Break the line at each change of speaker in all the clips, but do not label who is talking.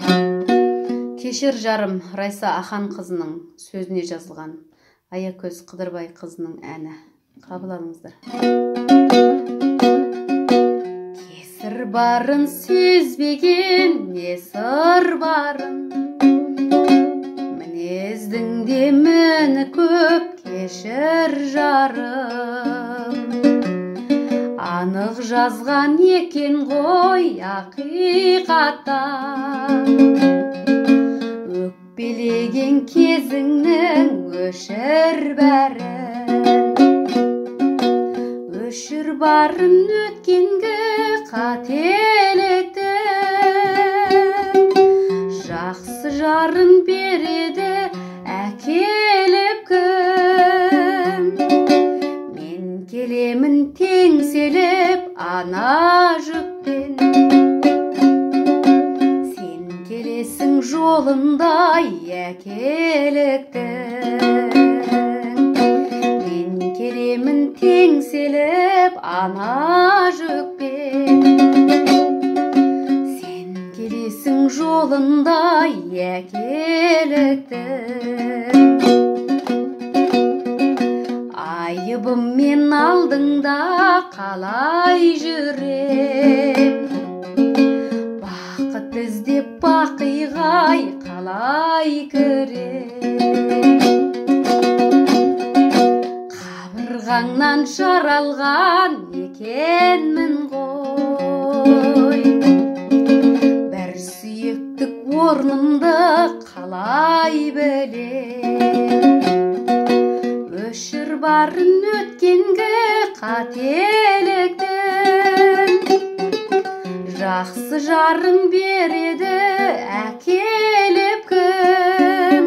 Кешір жарым Райса Ахан қызының сөзіне жазылған Аякөз Қыдырбай қызының әні. Қабыл алыңыздар. Кесір барын сезбеген не сыр барын, мінездің де міні көп, кешір жарым. Анық жазған екен ғой ақиқаттан, өкпелеген кезіңнің өшір бәрін. Өшір барын өткенгі қателіктің, жақсы жарын береді әкеліп кім. Мен келемін теңселіп ана жүкпен, сен келесің жолында әкеліктің. Мен келемін теңселіп ана жүкпен, сен келесің жолында әкеліктің. Айыбыммен алдыңда қалай жүрем, бақыт іздеп бақиғай қалай кірем. Қабырғаңнан жаралған екенмін ғой, бір сүйектік орнымды қалай білем. Өшір барын өткенгі қателіктің, жақсы жарын береді әкеліп кім.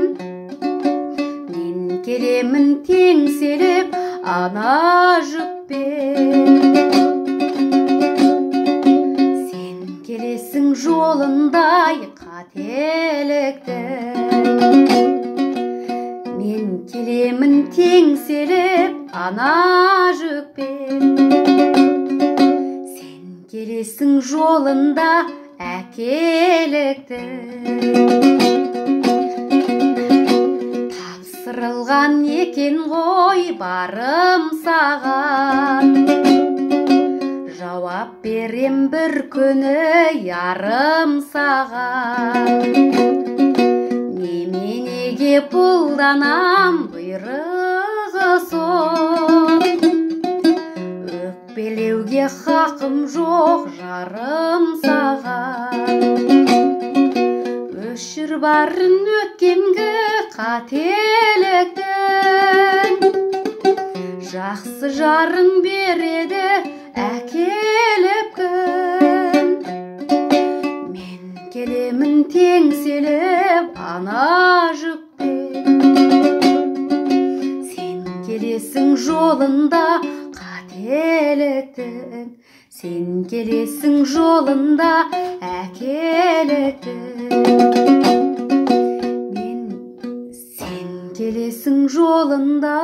Мен келемін теңселіп ана жүкпен, сен келесің жолындай қателіктің. Мен келемін теңселіп ана жүкпен, сен келесің жолында әкеліктің. Тапсырылған екен ғой барым саған, жауап берем бір күні ярым саған. Неменеге бұлданам бұйрығы сол, өкпелеуге хақым жоқ жарым саған. Өшір барын өткенгі қателіктің, жақсы жарын береді әкеліп кім. Мен келемін теңселіп ана жүкпен, сен келесің жолында қателіктің. Сен келесің жолында әкеліктің. Сен келесің жолында